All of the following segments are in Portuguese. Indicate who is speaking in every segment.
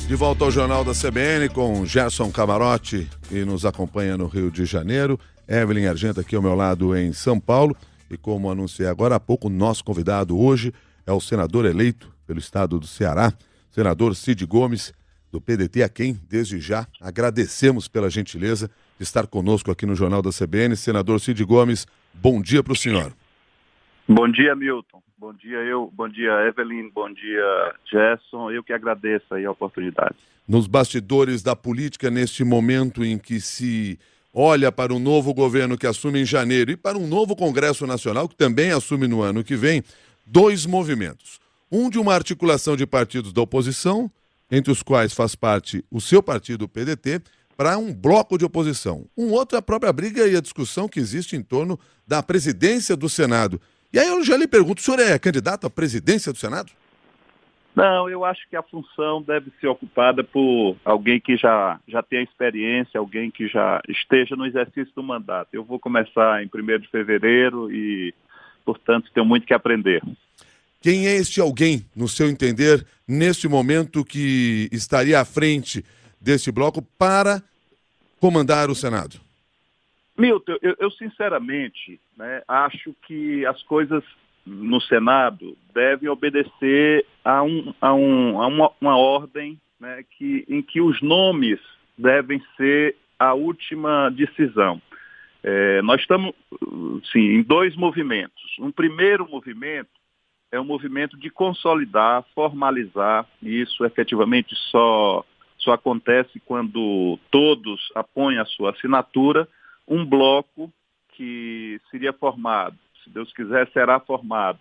Speaker 1: De volta ao Jornal da CBN com Gerson Camarote, que nos acompanha no Rio de Janeiro, Evelyn Argenta aqui ao meu lado em São Paulo. E como anunciei agora há pouco, o nosso convidado hoje é o senador eleito pelo estado do Ceará, senador Cid Gomes, do PDT, a quem, desde já, agradecemos pela gentileza de estar conosco aqui no Jornal da CBN. Senador Cid Gomes, bom dia para o senhor.
Speaker 2: Bom dia, Milton. Bom dia, Evelyn. Bom dia, Gerson. Eu que agradeço aí a oportunidade.
Speaker 1: Nos bastidores da política, neste momento em que se olha para um novo governo que assume em janeiro e para um novo Congresso Nacional que também assume no ano que vem, dois movimentos. Um de uma articulação de partidos da oposição, entre os quais faz parte o seu partido, o PDT, para um bloco de oposição. Um outro é a própria briga e a discussão que existe em torno da presidência do Senado. E aí eu já lhe pergunto, o senhor é candidato à presidência do Senado?
Speaker 2: Não, eu acho que a função deve ser ocupada por alguém que já tenha experiência, alguém que já esteja no exercício do mandato. Eu vou começar em 1º de fevereiro e, portanto, tenho muito que aprender.
Speaker 1: Quem é este alguém, no seu entender, neste momento que estaria à frente deste bloco para comandar o Senado?
Speaker 2: Milton, eu sinceramente, acho que as coisas no Senado devem obedecer a uma ordem, em que os nomes devem ser a última decisão. Nós estamos, sim, em dois movimentos. Um primeiro movimento é um movimento de consolidar, formalizar, e isso efetivamente só acontece quando todos apoiam a sua assinatura, um bloco que seria formado, se Deus quiser, será formado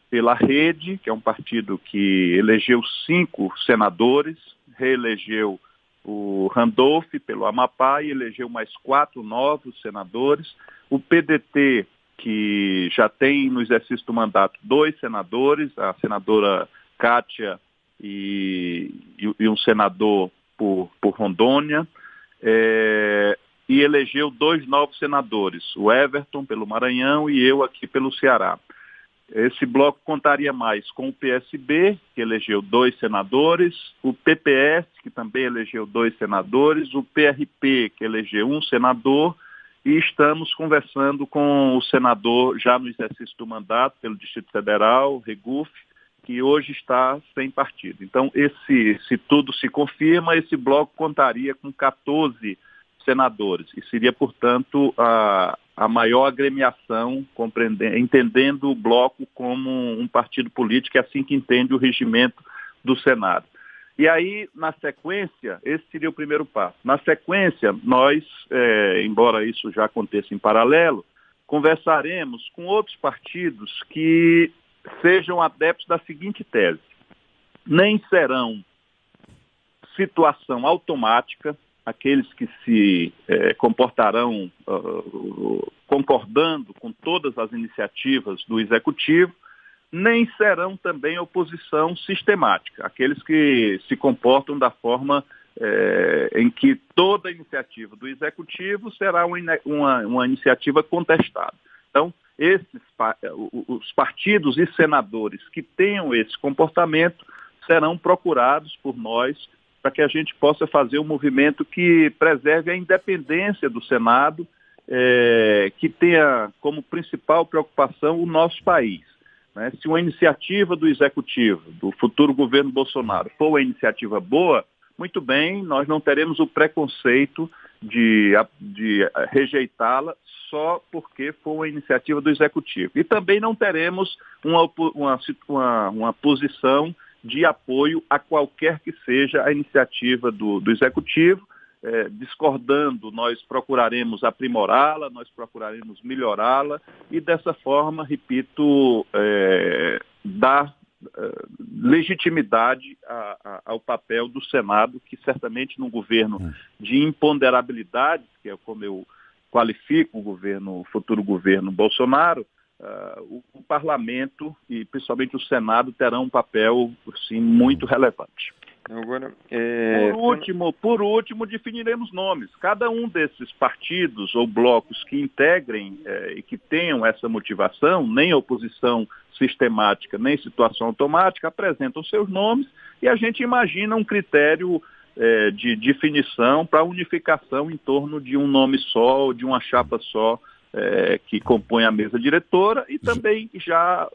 Speaker 2: pela Rede, que é um partido que elegeu 5 senadores, reelegeu o Randolph pelo Amapá e elegeu mais 4 novos senadores, o PDT, que já tem no exercício do mandato 2 senadores, a senadora Kátia e um senador por Rondônia, e elegeu 2 novos senadores, o Everton pelo Maranhão e eu aqui pelo Ceará. Esse bloco contaria mais com o PSB, que elegeu 2 senadores, o PPS, que também elegeu 2 senadores, o PRP, que elegeu 1 senador, e estamos conversando com o senador, já no exercício do mandato, pelo Distrito Federal, Regufe, que hoje está sem partido. Então, se tudo se confirma, esse bloco contaria com 14 senadores, e seria, portanto, a maior agremiação, entendendo o bloco como um partido político, é assim que entende o regimento do Senado. E aí, na sequência, esse seria o primeiro passo. Na sequência, nós, embora isso já aconteça em paralelo, conversaremos com outros partidos que sejam adeptos da seguinte tese: nem serão situação automática, aqueles que se comportarão concordando com todas as iniciativas do Executivo, nem serão também oposição sistemática, aqueles que se comportam da forma em que toda iniciativa do Executivo será uma iniciativa contestada. Então, os partidos e senadores que tenham esse comportamento serão procurados por nós para que a gente possa fazer um movimento que preserve a independência do Senado, que tenha como principal preocupação o nosso país. Se uma iniciativa do Executivo, do futuro governo Bolsonaro, for uma iniciativa boa, muito bem, nós não teremos o preconceito de rejeitá-la só porque for uma iniciativa do Executivo. E também não teremos uma posição de apoio a qualquer que seja a iniciativa do Executivo. Discordando, nós procuraremos aprimorá-la, nós procuraremos melhorá-la e, dessa forma, repito, dar legitimidade ao papel do Senado, que certamente num governo de imponderabilidade, que é como eu qualifico o futuro governo Bolsonaro, o parlamento e principalmente o Senado terão um papel assim, muito relevante.
Speaker 3: Agora,
Speaker 2: por último, definiremos nomes. Cada um desses partidos ou blocos que integrem e que tenham essa motivação, nem oposição sistemática, nem situação automática, apresentam seus nomes e a gente imagina um critério de definição para unificação em torno de um nome só ou de uma chapa só que compõe a mesa diretora e também já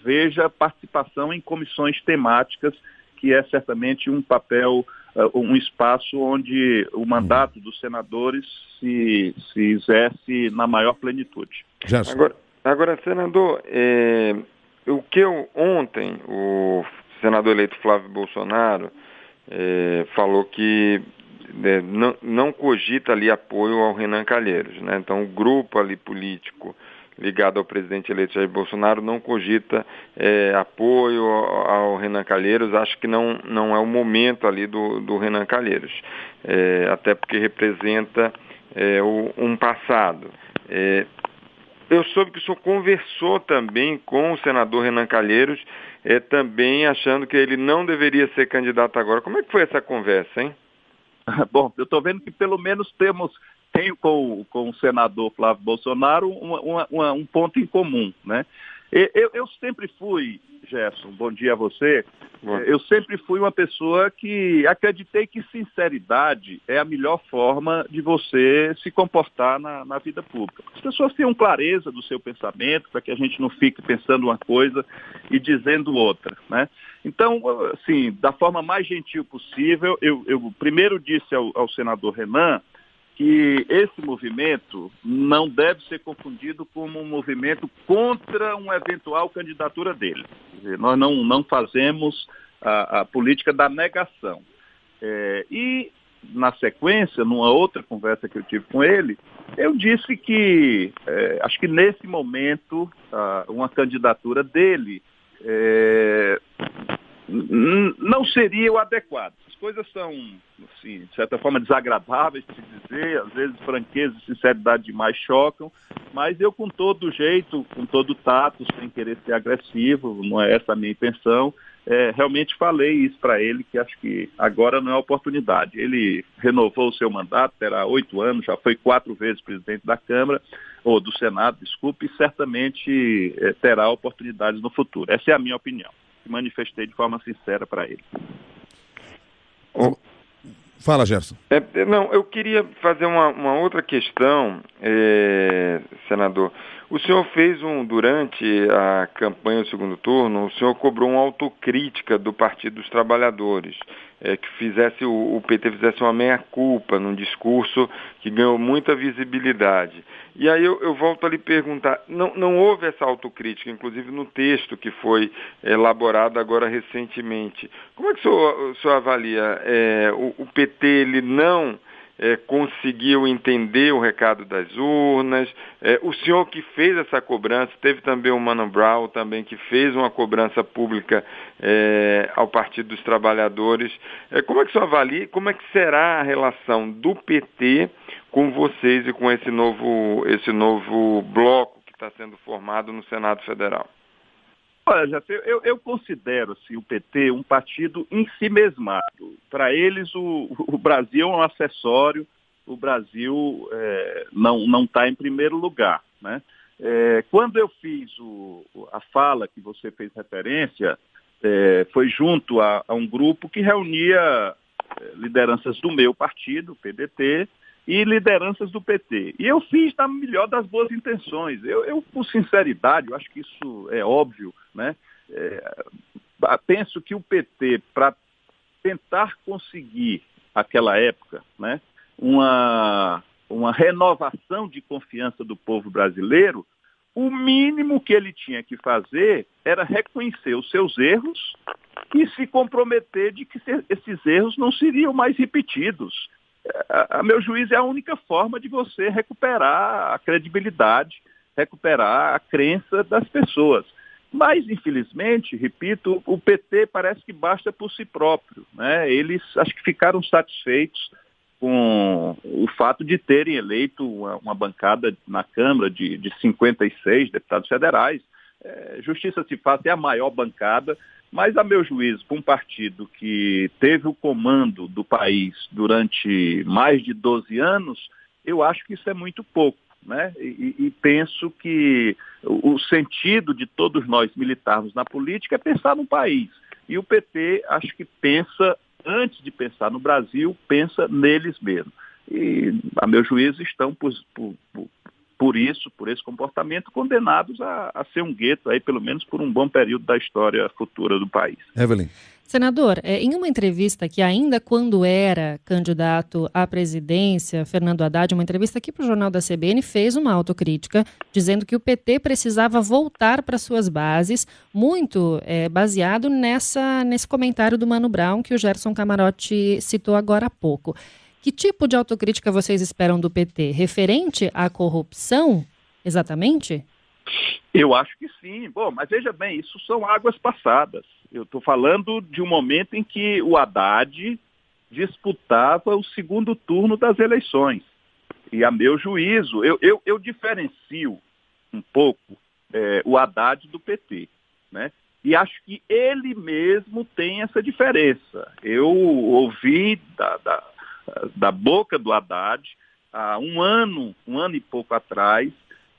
Speaker 2: veja participação em comissões temáticas, que é certamente um papel, um espaço onde o mandato dos senadores se exerce na maior plenitude.
Speaker 3: Agora, senador, ontem o senador eleito Flávio Bolsonaro falou que não cogita ali apoio ao Renan Calheiros, né? Então o grupo ali político ligado ao presidente eleito Jair Bolsonaro não cogita apoio ao Renan Calheiros, acho que não é o momento ali do Renan Calheiros, até porque representa um passado. Eu soube que o senhor conversou também com o senador Renan Calheiros, também achando que ele não deveria ser candidato agora. Como é que foi essa conversa, hein?
Speaker 2: Bom, eu estou vendo que pelo menos tenho com o senador Flávio Bolsonaro um ponto em comum, né? Eu sempre fui, Gerson, bom dia a você, eu sempre fui uma pessoa que acreditei que sinceridade é a melhor forma de você se comportar na vida pública. As pessoas tenham clareza do seu pensamento, para que a gente não fique pensando uma coisa e dizendo outra, né? Então, assim, da forma mais gentil possível, eu primeiro disse ao senador Renan que esse movimento não deve ser confundido como um movimento contra uma eventual candidatura dele. Quer dizer, nós não fazemos a política da negação. E, na sequência, numa outra conversa que eu tive com ele, eu disse que, acho que nesse momento, uma candidatura dele não seria o adequado. As coisas são, assim, de certa forma, desagradáveis de se dizer, às vezes franqueza e sinceridade demais chocam, mas eu, com todo jeito, com todo tato, sem querer ser agressivo, não é essa a minha intenção, realmente falei isso para ele, que acho que agora não é a oportunidade. Ele renovou o seu mandato, terá 8 anos, já foi 4 vezes presidente da Câmara, ou do Senado, desculpe, e certamente terá oportunidades no futuro. Essa é a minha opinião. Manifestei de forma sincera para ele.
Speaker 1: Fala, Gerson.
Speaker 3: Não, eu queria fazer uma outra questão, senador. O senhor fez durante a campanha do segundo turno, o senhor cobrou uma autocrítica do Partido dos Trabalhadores, que o PT fizesse uma meia-culpa num discurso que ganhou muita visibilidade. E aí eu volto a lhe perguntar, não houve essa autocrítica, inclusive no texto que foi elaborado agora recentemente. Como é que o senhor avalia? O PT ele não conseguiu entender o recado das urnas, o senhor que fez essa cobrança, teve também o Mano Brown também que fez uma cobrança pública ao Partido dos Trabalhadores. Como é que o senhor avalia, como é que será a relação do PT com vocês e com esse novo bloco que está sendo formado no Senado Federal?
Speaker 2: Olha, eu considero assim, o PT um partido em si mesmado. Para eles, o Brasil é um acessório, o Brasil não está em primeiro lugar, né? Quando eu fiz a fala que você fez referência, foi junto a um grupo que reunia lideranças do meu partido, o PDT, e lideranças do PT. E eu fiz na melhor das boas intenções. Eu com sinceridade, eu acho que isso é óbvio, né? Penso que o PT, para tentar conseguir, naquela época, né, uma renovação de confiança do povo brasileiro, o mínimo que ele tinha que fazer era reconhecer os seus erros e se comprometer de que esses erros não seriam mais repetidos. A meu juízo, é a única forma de você recuperar a credibilidade, recuperar a crença das pessoas. Mas, infelizmente, repito, o PT parece que basta por si próprio, né? Eles acho que ficaram satisfeitos com o fato de terem eleito uma bancada na Câmara de 56 deputados federais. Justiça se faça, é a maior bancada, Mas, a meu juízo, para um partido que teve o comando do país durante mais de 12 anos, eu acho que isso é muito pouco, né? E penso que o sentido de todos nós militarmos na política é pensar no país. E o PT, acho que pensa, antes de pensar no Brasil, pensa neles mesmos. E, a meu juízo, estão por esse comportamento, condenados a ser um gueto, aí, pelo menos por um bom período da história futura do país.
Speaker 1: Evelyn.
Speaker 4: Senador, em uma entrevista que ainda quando era candidato à presidência, Fernando Haddad, uma entrevista aqui para o Jornal da CBN, fez uma autocrítica, dizendo que o PT precisava voltar para suas bases, muito baseado nesse comentário do Mano Brown que o Gerson Camarote citou agora há pouco. Que tipo de autocrítica vocês esperam do PT? Referente à corrupção, exatamente?
Speaker 2: Eu acho que sim. Bom, mas veja bem, isso são águas passadas. Eu estou falando de um momento em que o Haddad disputava o segundo turno das eleições. E, a meu juízo, eu diferencio um pouco o Haddad do PT, né? E acho que ele mesmo tem essa diferença. Eu ouvi da boca do Haddad, há um ano e pouco atrás,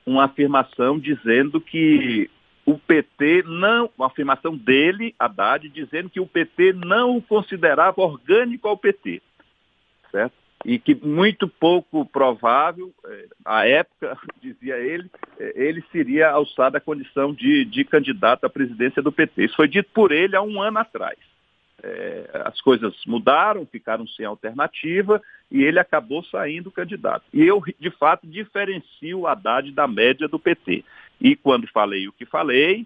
Speaker 2: uma afirmação dizendo que o PT não, uma afirmação dele, Haddad, dizendo que o PT não o considerava orgânico ao PT, certo? E que muito pouco provável, à época, dizia ele, ele seria alçado à condição de candidato à presidência do PT. Isso foi dito por ele há um ano atrás. As coisas mudaram, ficaram sem alternativa e ele acabou saindo candidato. E eu, de fato, diferencio o Haddad da média do PT. E quando falei o que falei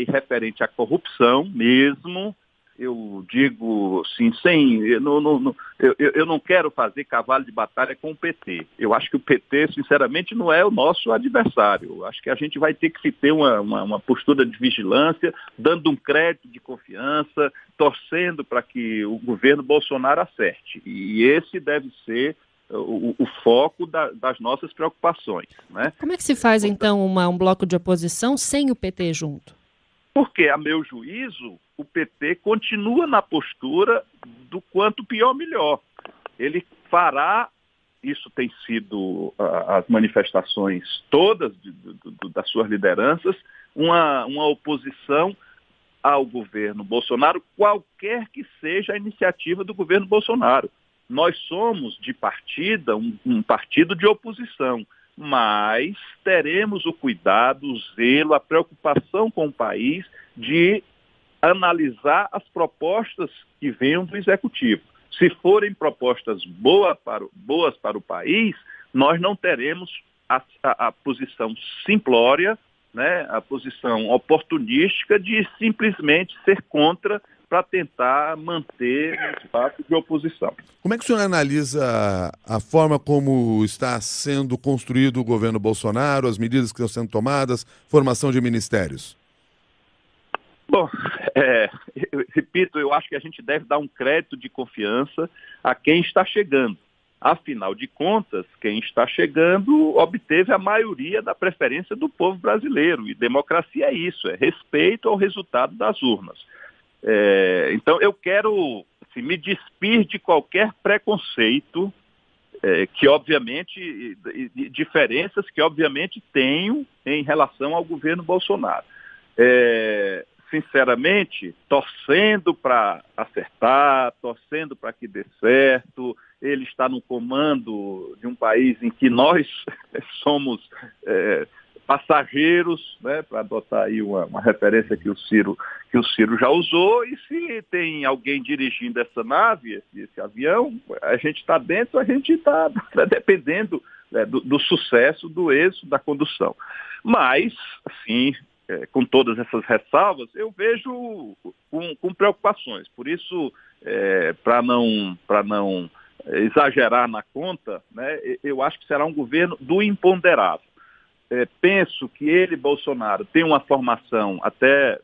Speaker 2: referente à corrupção mesmo. Eu digo, sim, eu não quero fazer cavalo de batalha com o PT. Eu acho que o PT, sinceramente, não é o nosso adversário. Eu acho que a gente vai ter que ter uma postura de vigilância, dando um crédito de confiança, torcendo para que o governo Bolsonaro acerte. E esse deve ser o foco das nossas preocupações, né?
Speaker 4: Como é que se faz, então, um bloco de oposição sem o PT junto?
Speaker 2: Porque, a meu juízo, o PT continua na postura do quanto pior, melhor. Ele fará, isso tem sido as manifestações todas das suas lideranças, uma oposição ao governo Bolsonaro, qualquer que seja a iniciativa do governo Bolsonaro. Nós somos, de partida, um partido de oposição, mas teremos o cuidado, o zelo, a preocupação com o país de analisar as propostas que venham do Executivo. Se forem propostas boas para o país, nós não teremos a posição simplória, né, a posição oportunística de simplesmente ser contra para tentar manter um espaço de oposição.
Speaker 1: Como é que o senhor analisa a forma como está sendo construído o governo Bolsonaro, as medidas que estão sendo tomadas, formação de ministérios?
Speaker 2: Bom, repito, eu acho que a gente deve dar um crédito de confiança a quem está chegando. Afinal de contas, quem está chegando obteve a maioria da preferência do povo brasileiro. E democracia é isso, é respeito ao resultado das urnas. Então, eu quero me despir de qualquer preconceito que, obviamente, diferenças que, obviamente, tenho em relação ao governo Bolsonaro. Sinceramente, torcendo para acertar, torcendo para que dê certo. Ele está no comando de um país em que nós somos passageiros, né, para adotar aí uma referência que o Ciro já usou, e se tem alguém dirigindo essa nave, esse avião, a gente está dentro, a gente está dependendo do sucesso, do êxito da condução. Mas, assim, com todas essas ressalvas, eu vejo com preocupações. Por isso, para não exagerar na conta, né, eu acho que será um governo do imponderável. Penso que ele, Bolsonaro, tem uma formação até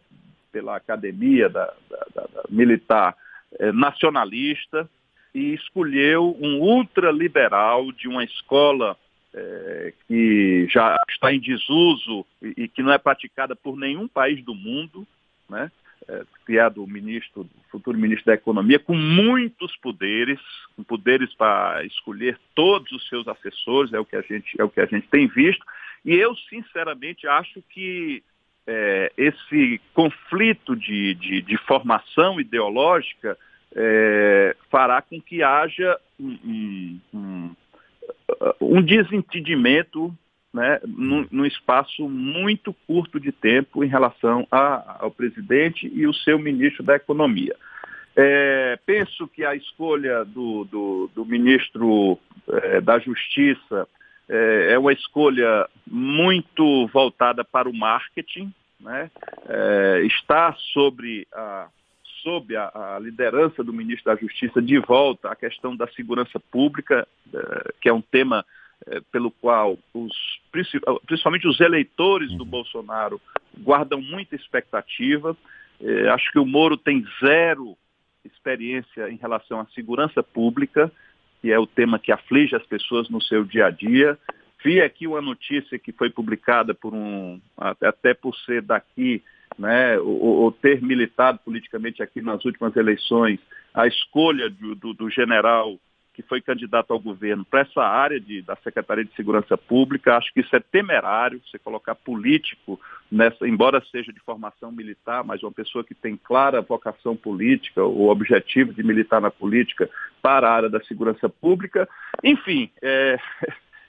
Speaker 2: pela academia militar nacionalista e escolheu um ultraliberal de uma escola que já está em desuso e que não é praticada por nenhum país do mundo, né? criado o futuro ministro da Economia, com muitos poderes, com poderes para escolher todos os seus assessores, é o que a gente tem visto, e eu sinceramente acho que esse conflito de formação ideológica fará com que haja um desentendimento, né, num espaço muito curto de tempo em relação ao presidente e o seu ministro da Economia. Penso que a escolha do ministro da Justiça é uma escolha muito voltada para o marketing, né? Está sob a liderança do ministro da Justiça de volta a questão da segurança pública, que é um tema pelo qual principalmente os eleitores do Bolsonaro guardam muita expectativa. Acho que o Moro tem zero experiência em relação à segurança pública, que é o tema que aflige as pessoas no seu dia a dia. Vi aqui uma notícia que foi publicada até por ser daqui, né, ou ter militado politicamente aqui nas últimas eleições, a escolha do general que foi candidato ao governo para essa área da Secretaria de Segurança Pública. Acho que isso é temerário, você colocar político nessa, embora seja de formação militar, mas uma pessoa que tem clara vocação política, o objetivo de militar na política para a área da segurança pública. Enfim,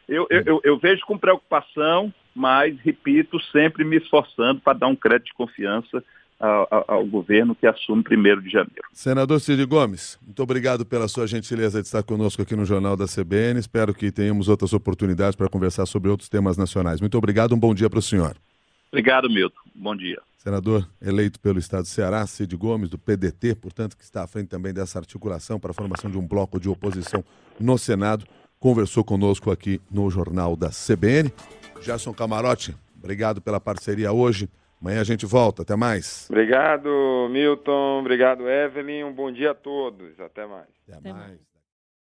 Speaker 2: eu vejo com preocupação, mas, repito, sempre me esforçando para dar um crédito de confiança ao governo que assume 1º de janeiro.
Speaker 1: Senador Cid Gomes, muito obrigado pela sua gentileza de estar conosco aqui no Jornal da CBN. Espero que tenhamos outras oportunidades para conversar sobre outros temas nacionais. Muito obrigado, um bom dia para o senhor.
Speaker 2: Obrigado, Milton. Bom dia.
Speaker 1: Senador eleito pelo Estado do Ceará, Cid Gomes, do PDT, portanto, que está à frente também dessa articulação para a formação de um bloco de oposição no Senado, conversou conosco aqui no Jornal da CBN. Gerson Camarote, obrigado pela parceria hoje. Amanhã a gente volta. Até mais.
Speaker 3: Obrigado, Milton. Obrigado, Evelyn. Um bom dia a todos. Até mais.
Speaker 1: Até mais.